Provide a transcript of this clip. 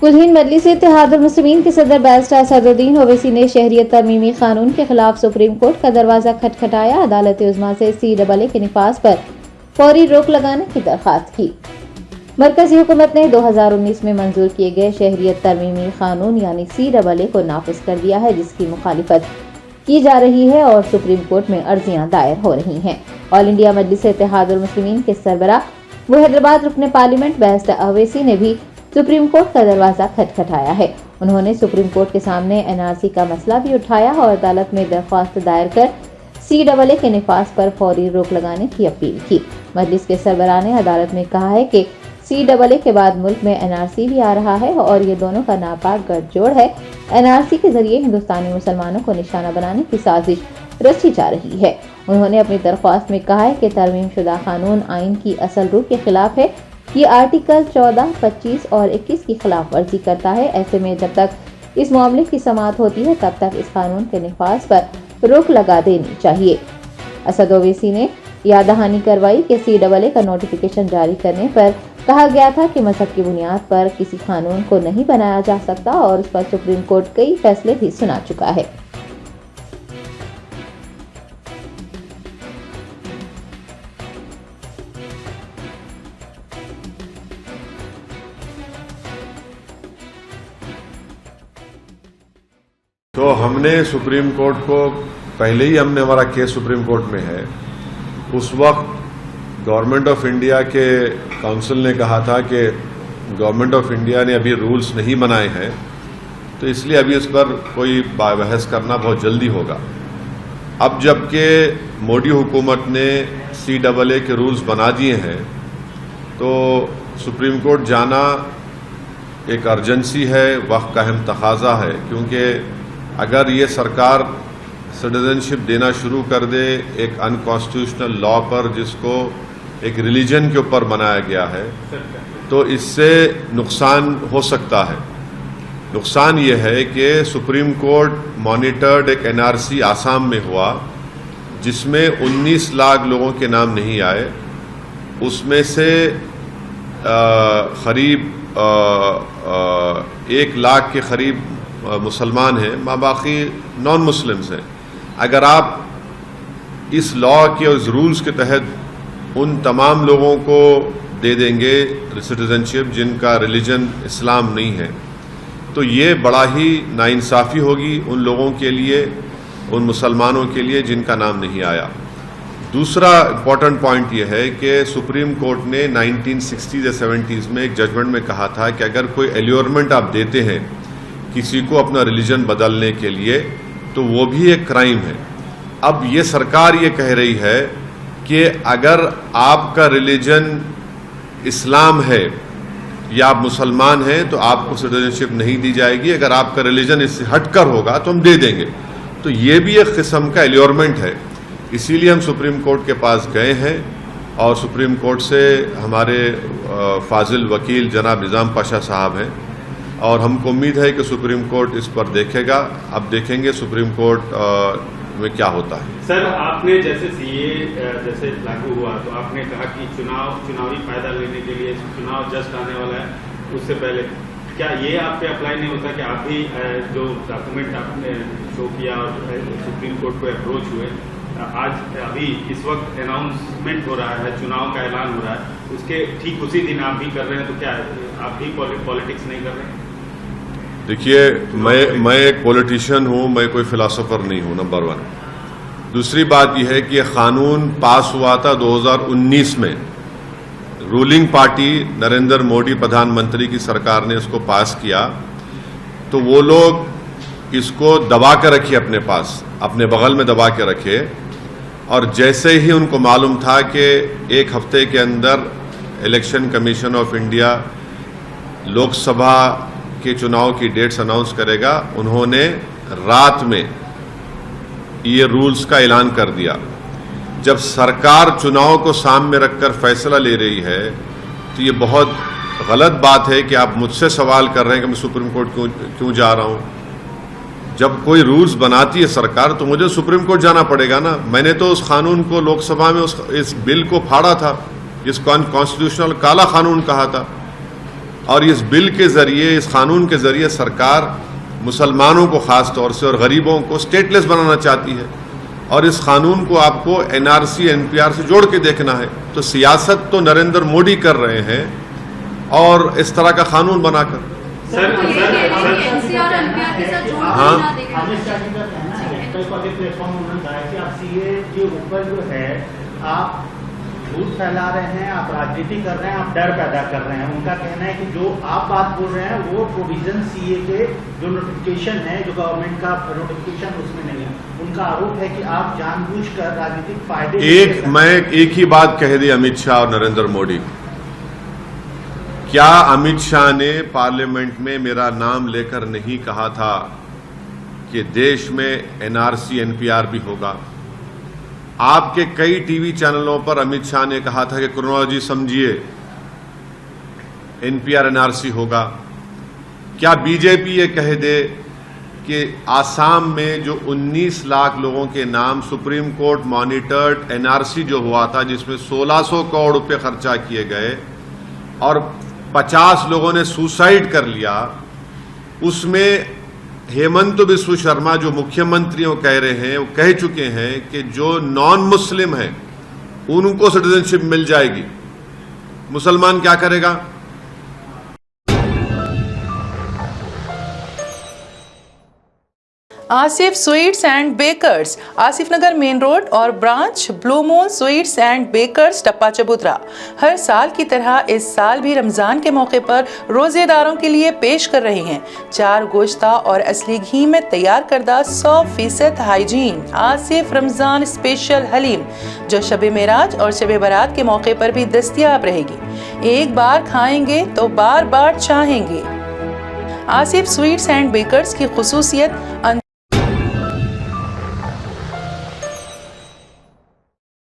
कुलीन मजलिस इत्तेहादुल मुस्लिमीन के सदर बैरिस्टर असदुद्दीन ओवैसी ने शहरियत तरमीमी कानून के खिलाफ सुप्रीम कोर्ट का दरवाजा खटखटाया। अदालत उज़्मा से CAA के निफाज पर फौरी रोक लगाने की दरख्वास्त की। मरकजी हुकूमत ने 2019 में मंजूर किए गए शहरियत तरमीमी कानून यानी CAA को नाफिज कर दिया है, जिसकी मुखालिफत की जा रही है और सुप्रीम कोर्ट में अर्जियां दायर हो रही हैं। ऑल इंडिया मजलिस इत्तेहादुल मुस्लिमीन के सरबराह व हैदराबाद रुकने पार्लियामेंट बैरिस्टर ओवैसी ने भी सुप्रीम कोर्ट का दरवाजा खटखटाया है। उन्होंने सुप्रीम कोर्ट के सामने NRC का मसला भी उठाया और अदालत में दरख्वास्त दायर कर CAA के निफाज पर फौरी रोक लगाने की अपील की। मजलिस के सरबराह ने अदालत में कहा है कि CAA के बाद मुल्क में NRC भी आ रहा है और ये दोनों का नापाक गठजोड़ है। NRC के जरिए हिंदुस्तानी मुसलमानों को निशाना बनाने की साजिश रची जा रही है। उन्होंने अपनी दरख्वास्त में कहा है कि तरमीम शुदा कानून आइन की असल रूह के खिलाफ है। ये आर्टिकल 14, 25 और 21 की खिलाफ वर्जी करता है। ऐसे में जब तक इस मामले की समाअत होती है तब तक इस कानून के निफाज पर रोक लगा देनी चाहिए। असद ओवैसी ने याद दहानी करवाई कि CAA का नोटिफिकेशन जारी करने पर कहा गया था कि मजहब की बुनियाद पर किसी कानून को नहीं बनाया जा सकता और उस पर सुप्रीम कोर्ट कई फैसले भी सुना चुका है। तो हमने सुप्रीम कोर्ट को पहले ही हमारा केस सुप्रीम कोर्ट में है। उस वक्त गवर्नमेंट ऑफ इंडिया के काउंसिल ने कहा था कि गवर्नमेंट ऑफ इंडिया ने अभी रूल्स नहीं बनाए हैं, तो इसलिए अभी इस पर कोई बहस करना बहुत जल्दी होगा। अब जबकि मोदी हुकूमत ने CAA के रूल्स बना दिए हैं तो सुप्रीम कोर्ट जाना एक अर्जेंसी है, वक्त का अहम तकाजा है, क्योंकि अगर ये सरकार सिटीजनशिप देना शुरू कर दे एक अनकॉन्स्टिट्यूशनल लॉ पर जिसको एक रिलीजन के ऊपर बनाया गया है, तो इससे नुकसान हो सकता है। नुकसान ये है कि सुप्रीम कोर्ट मॉनिटर्ड एक NRC आसाम में हुआ जिसमें 19 लाख लोगों के नाम नहीं आए। उसमें से करीब 1 लाख के करीब मुसलमान हैं, बाकी नॉन मुस्लिम्स हैं। अगर आप इस लॉ के उस रूल्स के तहत उन तमाम लोगों को दे देंगे सिटीजनशिप जिनका रिलीजन इस्लाम नहीं है, तो ये बड़ा ही नाइंसाफ़ी होगी उन लोगों के लिए, उन मुसलमानों के लिए जिनका नाम नहीं आया। दूसरा इम्पॉर्टेंट पॉइंट ये है कि सुप्रीम कोर्ट ने 1960s या 70s में एक जजमेंट में कहा था कि अगर कोई एल्योरमेंट आप देते हैं किसी को अपना रिलीजन बदलने के लिए तो वो भी एक क्राइम है। अब ये सरकार ये कह रही है कि अगर आपका रिलीजन इस्लाम है या आप मुसलमान हैं तो आपको सिटीजनशिप नहीं दी जाएगी, अगर आपका रिलीजन इससे हटकर होगा तो हम दे देंगे। तो ये भी एक किस्म का एल्योरमेंट है। इसीलिए हम सुप्रीम कोर्ट के पास गए हैं और सुप्रीम कोर्ट से हमारे फाजिल वकील जनाब निज़ाम पाशा साहब हैं और हमको उम्मीद है कि सुप्रीम कोर्ट इस पर देखेगा। अब देखेंगे सुप्रीम कोर्ट में क्या होता है। सर, आपने जैसे CAA जैसे लागू हुआ तो आपने कहा कि चुनावी फायदा लेने के लिए चुनाव जस्ट आने वाला है, उससे पहले क्या ये आप पे अप्लाई नहीं होता कि आप भी जो डॉक्यूमेंट आपने शो किया और सुप्रीम कोर्ट को अप्रोच हुए, आज अभी इस वक्त अनाउंसमेंट हो रहा है, चुनाव का ऐलान हो रहा है, उसके ठीक उसी दिन आप भी कर रहे हैं, तो क्या आप भी पॉलिटिक्स नहीं कर रहे हैं? देखिए, मैं एक पॉलिटिशियन हूं, मैं कोई फिलोसोफर नहीं हूं, नंबर 1। दूसरी बात यह है कि यह कानून पास हुआ था 2019 में। रूलिंग पार्टी नरेंद्र मोदी प्रधानमंत्री की सरकार ने इसको पास किया, तो वो लोग इसको दबा के रखे अपने पास, अपने बगल में दबा के रखे, और जैसे ही उनको मालूम था कि 1 हफ्ते के अंदर election commission of India Lok Sabha के चुनाव की डेट्स अनाउंस करेगा, उन्होंने रात में ये रूल्स का ऐलान कर दिया। जब सरकार चुनाव को सामने रखकर फैसला ले रही है तो ये बहुत गलत बात है कि आप मुझसे सवाल कर रहे हैं कि मैं सुप्रीम कोर्ट क्यों जा रहा हूं। जब कोई रूल्स बनाती है सरकार तो मुझे सुप्रीम कोर्ट जाना पड़ेगा ना। मैंने तो उस कानून को लोकसभा में इस बिल को फाड़ा था जिसको अनकॉन्स्टिट्यूशनल काला कानून कहा था। और इस बिल के ज़रिए, इस कानून के ज़रिए सरकार मुसलमानों को ख़ास तौर से और गरीबों को स्टेटलेस बनाना चाहती है, और इस कानून को आपको एनआरसी एनपीआर से जोड़ के देखना है। तो सियासत तो नरेंद्र मोदी कर रहे हैं, और इस तरह का कानून बनाकर। हाँ, अमित शाह जी का कहना है, कल को प्लेटफॉर्म उन्होंने कहा कि आप सीए के ऊपर जो है आप झूठ फैला रहे हैं, आप राजनीति कर रहे हैं, आप डर पैदा कर रहे हैं। उनका कहना है कि जो आप बात बोल रहे हैं वो प्रोविजन सीए के जो नोटिफिकेशन है, जो गवर्नमेंट का नोटिफिकेशन, उसमें नहीं है। उनका आरोप है कि आप जानबूझकर राजनीतिक फायदे मैं एक ही बात कह दी अमित शाह और नरेंद्र मोदी। क्या अमित शाह ने पार्लियामेंट में मेरा नाम लेकर नहीं कहा था कि देश में एनआरसी एनपीआर भी होगा? आपके कई टीवी चैनलों पर अमित शाह ने कहा था कि क्रोनोलॉजी समझिए, एनपीआर एनआरसी होगा। क्या बीजेपी ये कह दे कि आसाम में जो 19 लाख लोगों के नाम सुप्रीम कोर्ट मॉनिटर्ड एनआरसी जो हुआ था, जिसमें 1600 करोड़ रुपए खर्चा किए गए और 50 लोगों ने सुसाइड कर लिया, उसमें हेमंत बिस्व शर्मा जो मुख्यमंत्रियों कह रहे हैं, वो कह चुके हैं कि जो नॉन मुस्लिम हैं उनको सिटीजनशिप मिल जाएगी। मुसलमान क्या करेगा? Asif sweets and bakers, Asif Nagar main road और branch blue moon sweets and bakers Tappa Chabutra हर साल की तरह इस साल भी रमज़ान के मौके पर रोज़ेदारों के लिए पेश कर रहे हैं 4 गोश्ता और असली घी में तैयार करदा 100% हाइजीन आसिफ रमज़ान स्पेशल हलीम, जो शब मेराज और शब बारात के मौके पर भी दस्तयाब रहेगी। एक बार खाएंगे तो बार बार चाहेंगे। आसिफ स्वीट्स एंड बेकर्स की खुसूसियत